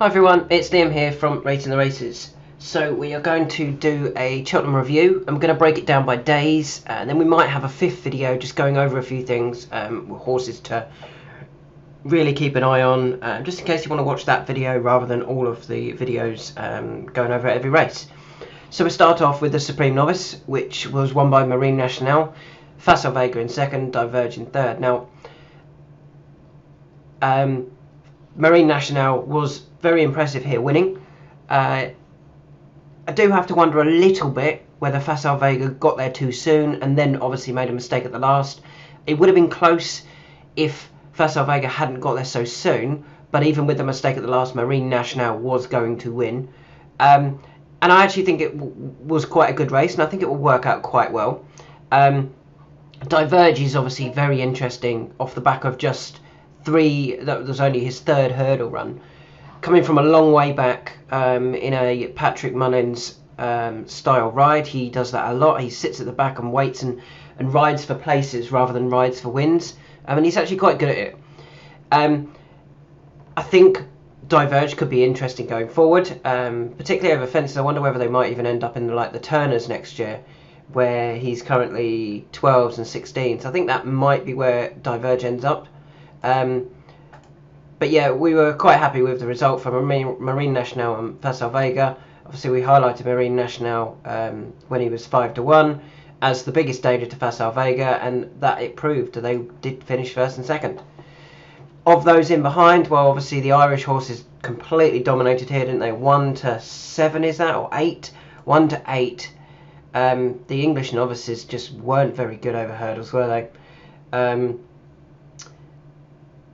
Hi everyone, it's Liam here from Rating the Races. So we are going to do a Cheltenham review. I'm going to break it down by days, and then we might have a fifth video just going over a few things, horses to really keep an eye on, just in case you want to watch that video rather than all of the videos going over every race. So we start off with the Supreme Novice, which was won by Marine Nationale, Facile Vega in second, Diverge in third. Now, Marine Nationale was very impressive here, winning. I do have to wonder a little bit whether Facile Vega got there too soon and then obviously made a mistake at the last. It would have been close if Facile Vega hadn't got there so soon, but even with the mistake at the last, Marine Nationale was going to win. And I actually think it was quite a good race, and I think it will work out quite well. Diverge is obviously very interesting off the back of just that was only his third hurdle run. Coming from a long way back in a Patrick Mullins style ride, he does that a lot. He sits at the back and waits and rides for places rather than rides for wins. And he's actually quite good at it. I think Diverge could be interesting going forward, particularly over fences. I wonder whether they might even end up in the Turners next year, where he's currently 12s and 16s. I think that might be where Diverge ends up. But yeah, we were quite happy with the result for Marine Nationale and Facile Vega. Obviously, we highlighted Marine Nationale when he was 5-1 as the biggest danger to Facile Vega, and that it proved. They did finish first and second. Of those in behind, well, obviously the Irish horses completely dominated here, didn't they? 1-7 is that, or 8? 1-8. The English novices just weren't very good over hurdles, were they?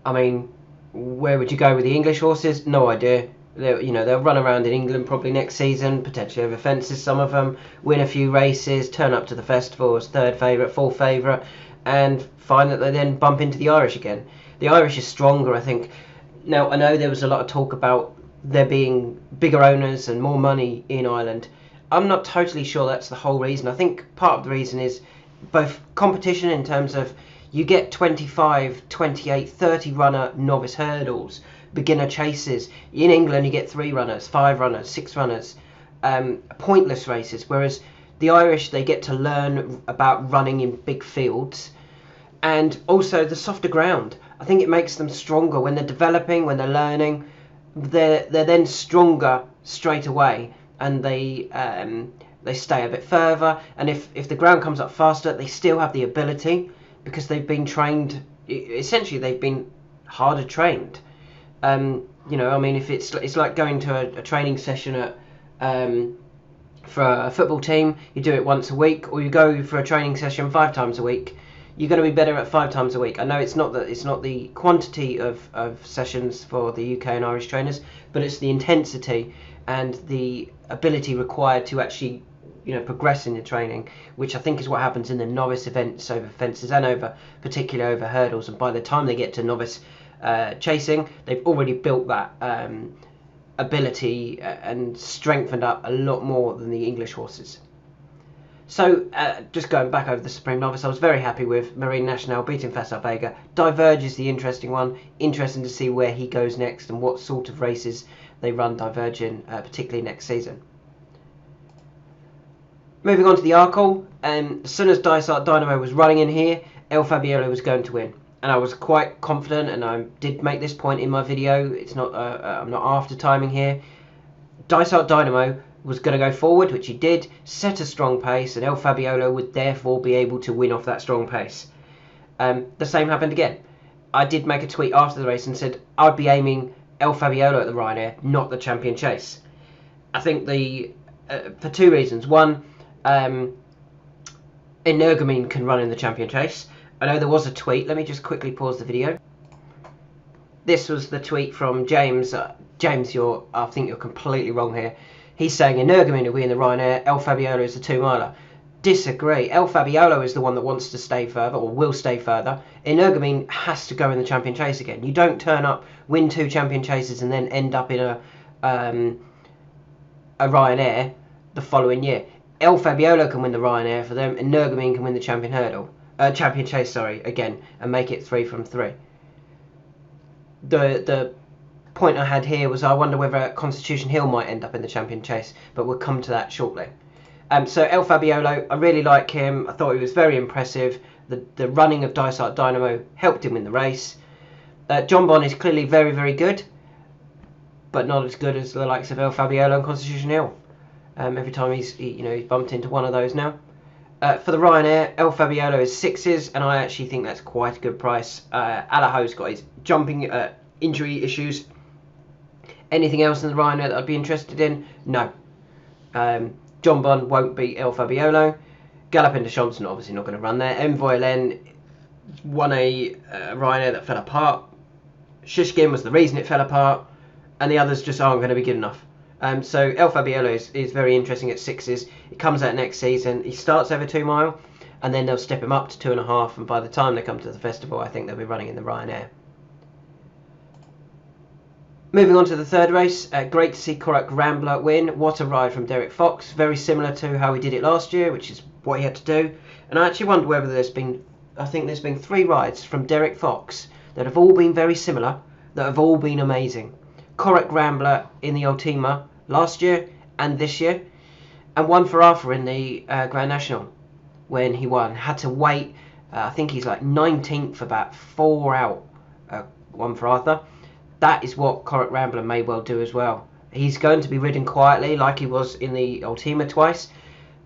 I mean, where would you go with the English horses? No idea. They'll run around in England probably next season, potentially over fences, some of them, win a few races, turn up to the festival as third favourite, fourth favourite, and find that they then bump into the Irish again. The Irish is stronger, I think. Now, I know there was a lot of talk about there being bigger owners and more money in Ireland. I'm not totally sure that's the whole reason. I think part of the reason is both competition in terms of you get 25, 28, 30 runner novice hurdles, beginner chases. In England, you get 3 runners, 5 runners, 6 runners, pointless races. Whereas the Irish, they get to learn about running in big fields, and also the softer ground. I think it makes them stronger when they're developing, when they're learning. They're then stronger straight away, and they stay a bit further. And if the ground comes up faster, they still have the ability, because they've been trained, essentially they've been harder trained. I mean, if it's like going to a training session for a football team, you do it once a week, or you go for a training session 5 times a week, you're going to be better at 5 times a week. I know it's not the quantity of sessions for the UK and Irish trainers, but it's the intensity and the ability required to actually progress in your training, which I think is what happens in the novice events over fences and particularly over hurdles. And by the time they get to novice chasing, they've already built that ability and strengthened up a lot more than the English horses. So just going back over the Supreme Novice, I was very happy with Marine Nationale beating Facile Vega. Diverge is the interesting one. Interesting to see where he goes next and what sort of races they run Diverge in, particularly next season. Moving on to the Arkle, as soon as Dysart Dynamo was running in here, El Fabiolo was going to win, and I was quite confident, and I did make this point in my video. It's not I'm not after timing here. Dysart Dynamo was going to go forward, which he did, set a strong pace, and El Fabiolo would therefore be able to win off that strong pace. The same happened again. I did make a tweet after the race and said I'd be aiming El Fabiolo at the Ryanair, not the Champion Chase. I think for 2 reasons. One, Energumene can run in the Champion Chase. I know there was a tweet. Let me just quickly pause the video. This was the tweet from James. James, I think you're completely wrong here. He's saying Energumene will be in the Ryanair, El Fabiolo is the 2-miler. Disagree. El Fabiolo is the one that wants to stay further, or will stay further. Energumene has to go in the Champion Chase again. You don't turn up, win 2 Champion Chases, and then end up in a Ryanair the following year. El Fabiolo can win the Ryanair for them, and Energumene can win the Champion Chase, again, and make it 3 from 3. The point I had here was I wonder whether Constitution Hill might end up in the champion chase, but we'll come to that shortly. So El Fabiolo, I really like him. I thought he was very impressive. The running of Dysart Dynamo helped him win the race. John Bon is clearly very, very good, but not as good as the likes of El Fabiolo and Constitution Hill. Every time he's bumped into one of those now. For the Ryanair, El Fabiolo is 6s, and I actually think that's quite a good price. Alaho's got his jumping injury issues. Anything else in the Ryanair that I'd be interested in? No. John Bon won't beat El Fabiolo. Galopin de Champson obviously not going to run there. Envoy Len won a Ryanair that fell apart. Shishkin was the reason it fell apart, and the others just aren't going to be good enough. So El Fabiolo is very interesting at 6s. It comes out next season. He starts over 2 mile, and then they'll step him up to 2.5, and by the time they come to the festival, I think they'll be running in the Ryanair. Moving on to the third race, great to see Korak Rambler win. What a ride from Derek Fox, very similar to how he did it last year, which is what he had to do. And I actually wonder whether there's been 3 rides from Derek Fox that have all been very similar, that have all been amazing. Korak Rambler in the Ultima last year and this year, and one for Arthur in the Grand National when he won. Had to wait, I think he's like 19th, about 4 out, one for Arthur. That is what Korak Rambler may well do as well. He's going to be ridden quietly like he was in the Ultima twice.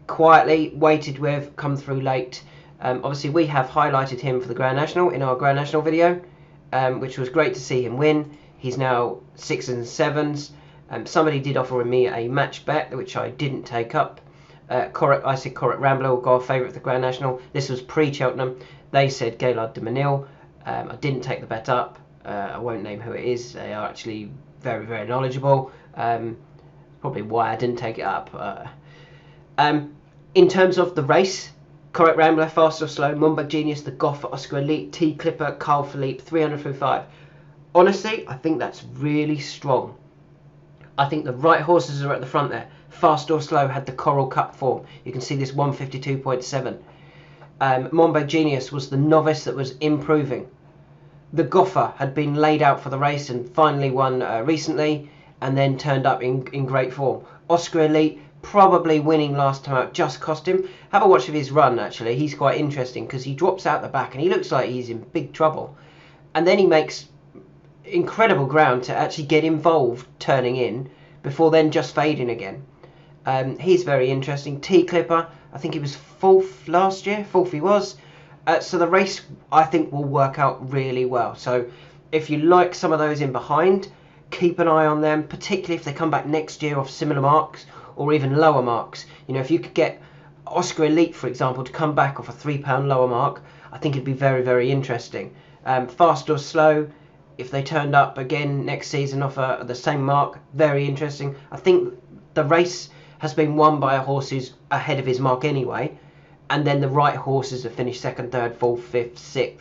Quietly, waited with, come through late. Obviously we have highlighted him for the Grand National in our Grand National video, which was great to see him win. He's now 6s and 7s. Somebody did offer me a match bet, which I didn't take up. I said Korak Rambler will go off favourite at the Grand National. This was pre-Cheltenham. They said Gaillard de Manille. I didn't take the bet up. I won't name who it is. They are actually very, very knowledgeable. Probably why I didn't take it up. In terms of the race, Korak Rambler, fast or slow, Mombag Genius, the Goffer, Oscar Elite, T Clipper, Carl Philippe, 300 through 5. Honestly, I think that's really strong. I think the right horses are at the front there. Fast or Slow had the Coral Cup form. You can see this 152.7. Mombag Genius was the novice that was improving. The Goffer had been laid out for the race and finally won recently, and then turned up in great form. Oscar Elite, probably winning last time out, just cost him. Have a watch of his run, actually. He's quite interesting because he drops out the back and he looks like he's in big trouble. And then he makes incredible ground to actually get involved turning in before then just fading again. He's very interesting. T Clipper, I think he was 4th last year. 4th he was. So the race, I think, will work out really well. So if you like some of those in behind, keep an eye on them, particularly if they come back next year off similar marks or even lower marks. You know, if you could get Oscar Elite, for example, to come back off a £3 lower mark, I think it'd be very, very interesting. Fast or Slow, if they turned up again next season off the same mark, very interesting. I think the race has been won by a horse who's ahead of his mark anyway, and then the right horses have finished 2nd, 3rd, 4th, 5th,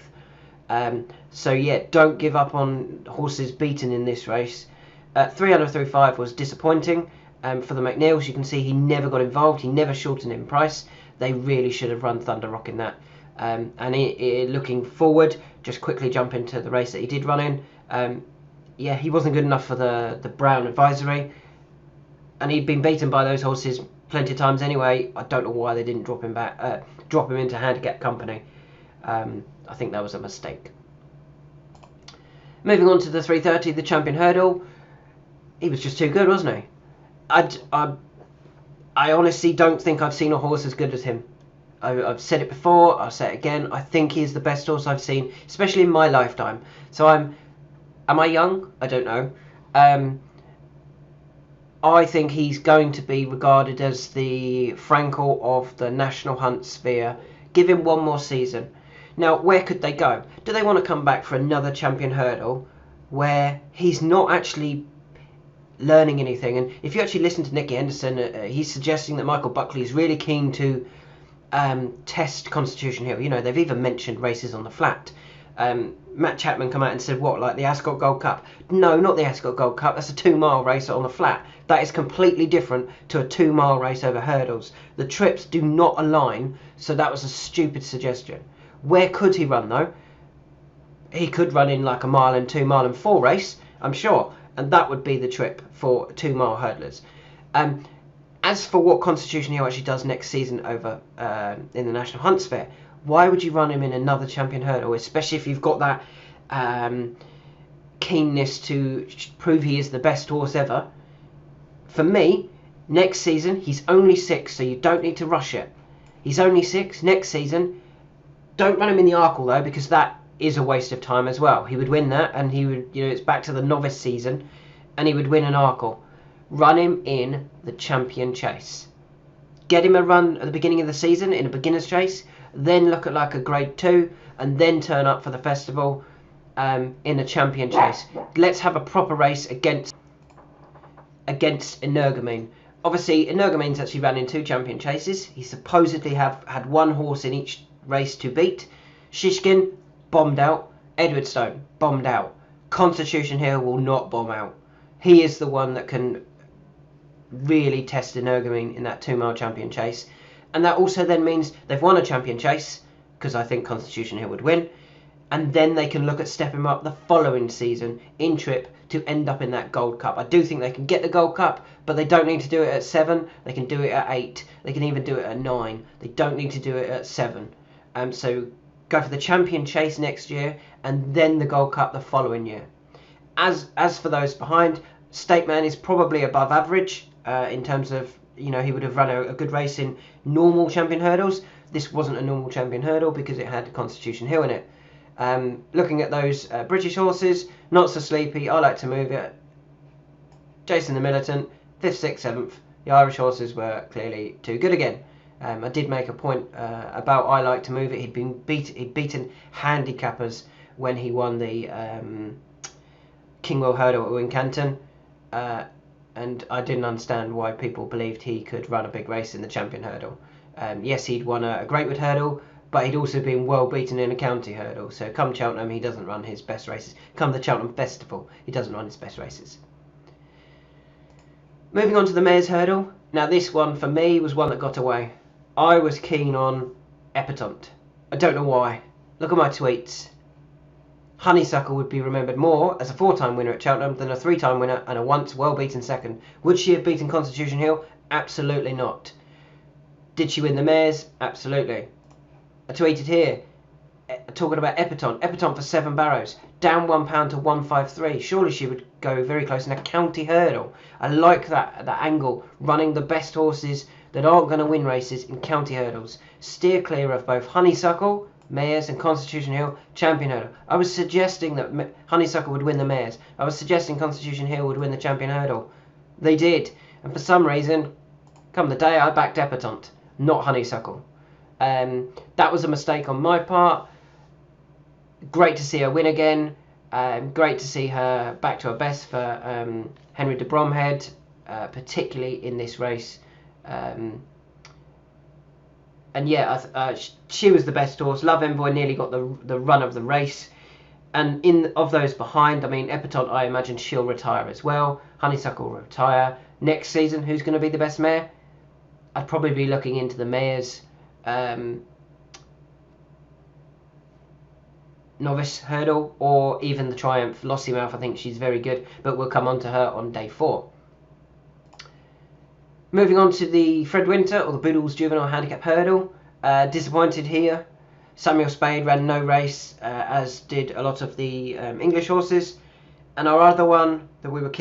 6th. So yeah, don't give up on horses beaten in this race. 300 through 5 was disappointing. For the McNeils, you can see he never got involved. He never shortened in price. They really should have run Thunder Rock in that. And looking forward, just quickly jump into the race that he did run in. Yeah, he wasn't good enough for the Brown Advisory, and he'd been beaten by those horses plenty of times anyway. I don't know why they didn't drop him into handicap company. I think that was a mistake. Moving on to the 330, the Champion Hurdle. He was just too good, wasn't he? I honestly don't think I've seen a horse as good as him. I've said it before, I'll say it again. I think he's the best horse I've seen, especially in my lifetime. So am I young? I don't know. I think he's going to be regarded as the Frankel of the National Hunt sphere. Give him one more season. Now, where could they go? Do they want to come back for another Champion Hurdle where he's not actually learning anything? And if you actually listen to Nicky Henderson, he's suggesting that Michael Buckley is really keen to test Constitution Hill. You know, they've even mentioned races on the flat. Matt Chapman come out and said, what, like the Ascot Gold Cup? No, not the Ascot Gold Cup. That's a 2-mile race on the flat. That is completely different to a 2-mile race over hurdles. The trips do not align, so that was a stupid suggestion. Where could he run, though? He could run in like a 1 mile and 2 mile and 4 race, I'm sure. and that would be the trip for 2 mile hurdlers. As for what Constitution Hill actually does next season over in the National Hunts Fair, why would you run him in another champion hurdle, especially if you've got that keenness to prove he is the best horse ever? For me, next season, he's only 6, so you don't need to rush it. He's only 6. Next season, don't run him in the Arkle though, because that is a waste of time as well. He would win that, and he would, it's back to the novice season, and he would win an Arkle. Run him in the champion chase. Get him a run at the beginning of the season in a beginner's chase, then look at like a grade 2, and then turn up for the festival in a champion chase. Let's have a proper race against Energumene. Obviously, Energumene's actually ran in 2 champion chases. He supposedly had 1 horse in each race to beat. Shishkin bombed out. Edwardstone bombed out. Constitution Hill will not bomb out. He is the one that can really test Energumene in that 2 mile champion chase, and that also then means they've won a champion chase, because I think Constitution Hill would win, and then they can look at stepping up the following season in trip to end up in that Gold Cup. I do think they can get the Gold Cup, but they don't need to do it at 7. They can do it at 8. They can even do it at 9. They don't need to do it at 7. So go for the champion chase next year, and then the Gold Cup the following year. As for those behind, Stateman is probably above average in terms of, he would have run a good race in normal champion hurdles. This wasn't a normal champion hurdle because it had Constitution Hill in it. Looking at those British horses, Not So Sleepy, I Like to Move It, Jason the Militant, 5th, 6th, 7th. The Irish horses were clearly too good again. I did make a point about I Like to Move It. He'd beaten handicappers when he won the Kingwell Hurdle at Wincanton, and I didn't understand why people believed he could run a big race in the champion hurdle. Yes, he'd won a Greatwood Hurdle, but he'd also been well beaten in a county hurdle. So come Cheltenham, he doesn't run his best races. Come the Cheltenham Festival, he doesn't run his best races. Moving on to the Mares Hurdle. Now this one for me was one that got away. I was keen on Epatante. I don't know why. Look at my tweets. Honeysuckle would be remembered more as a 4-time winner at Cheltenham than a 3-time winner and a once well-beaten second. Would she have beaten Constitution Hill? Absolutely not. Did she win the Mares? Absolutely. I tweeted here, talking about Epatante. Epatante for 7 barrows, down £1 to 153. Surely she would go very close in a county hurdle. I like that angle, running the best horses that aren't going to win races in county hurdles. Steer clear of both Honeysuckle, Mares, and Constitution Hill, champion hurdle. I was suggesting that Honeysuckle would win the Mares. I was suggesting Constitution Hill would win the champion hurdle. They did. And for some reason, come the day, I backed Epatante, not Honeysuckle. That was a mistake on my part. Great to see her win again. Great to see her back to her best for Henry de Bromhead, particularly in this race. And yeah, she was the best horse. Love Envoy nearly got the run of the race. And of those behind, I mean, Epatante, I imagine she'll retire as well. Honeysuckle will retire. Next season, who's going to be the best mare? I'd probably be looking into the Mares novice hurdle, or even the Triumph Lossiemouth. I think she's very good, but we'll come on to her on day 4. Moving on to the Fred Winter, or the Boodles Juvenile Handicap Hurdle. Disappointed here. Samuel Spade ran no race, as did a lot of the English horses. And our other one that we were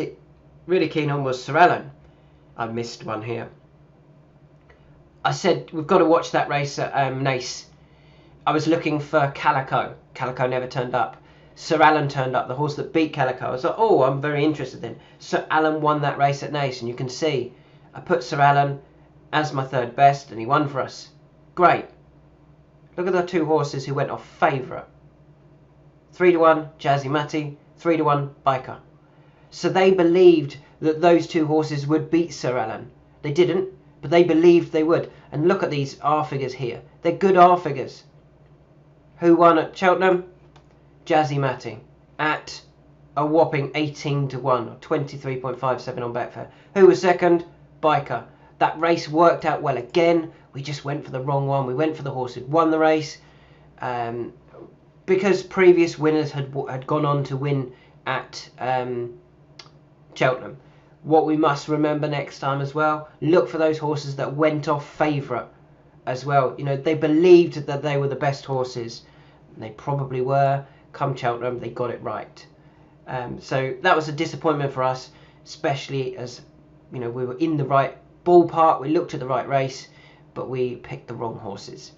really keen on was Sir Alan. I missed one here. I said we've got to watch that race at Naas. I was looking for Calico. Calico never turned up. Sir Alan turned up, the horse that beat Calico. I was like, oh, I'm very interested then. Sir Alan won that race at Naas, and you can see I put Sir Alan as my 3rd best, and he won for us. Great. Look at the 2 horses who went off favourite. 3-1 Jazzy Matty, 3-1 Biker. So they believed that those 2 horses would beat Sir Alan. They didn't, but they believed they would. And look at these R figures here. They're good R figures. Who won at Cheltenham? Jazzy Matty at a whopping 18-1, or 23.57 on Betfair. Who was second? Biker. That race worked out well again. We just went for the wrong one. We went for the horse who'd won the race, because previous winners had gone on to win at Cheltenham. What we must remember next time as well, look for those horses that went off favourite as well. You know, they believed that they were the best horses. And they probably were. Come Cheltenham, they got it right. So that was a disappointment for us, especially as, you know, we were in the right ballpark, we looked at the right race, but we picked the wrong horses.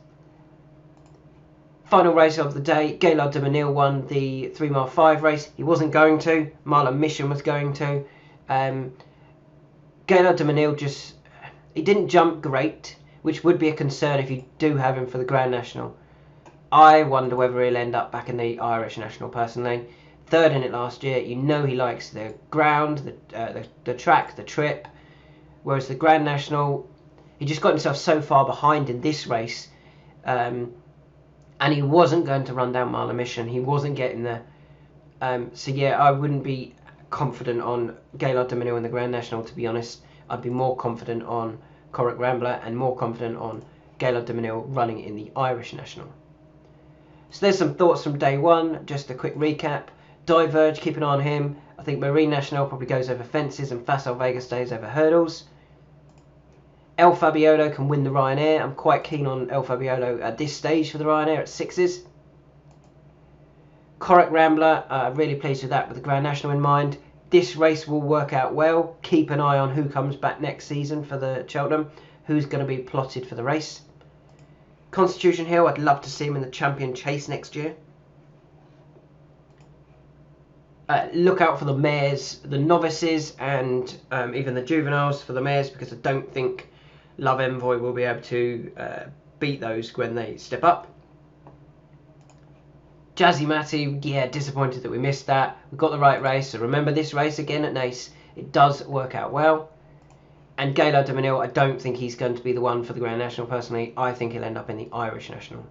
Final race of the day, Gaillard de Menil won the 3 mile 5 race. He wasn't going to, Marlon Mission was going to. Gaillard de Menil he didn't jump great, which would be a concern if you do have him for the Grand National. I wonder whether he'll end up back in the Irish National personally. Third in it last year. You know he likes the ground, the track, the trip. Whereas the Grand National, he just got himself so far behind in this race. And he wasn't going to run down Marlon Mission. He wasn't getting there. So yeah, I wouldn't be confident on Gaillard de Menil in the Grand National, to be honest. I'd be more confident on Corach Rambler and more confident on Gaillard de Menil running in the Irish National. So there's some thoughts from day one. Just a quick recap. Diverge, keep an eye on him. I think Marine National probably goes over fences and Facile Vega stays over hurdles. El Fabiolo can win the Ryanair. I'm quite keen on El Fabiolo at this stage for the Ryanair at 6s. Corach Rambler, really pleased with that with the Grand National in mind. This race will work out well. Keep an eye on who comes back next season for the Cheltenham, who's going to be plotted for the race. Constitution Hill, I'd love to see him in the Champion Chase next year. Look out for the mares, the novices, and even the juveniles for the mares, because I don't think Love Envoy will be able to beat those when they step up. Jazzy Matty, yeah, disappointed that we missed that. We got the right race, so remember this race again at Naas. It does work out well. And Gaillard de Menil, I don't think he's going to be the one for the Grand National personally. I think he'll end up in the Irish National.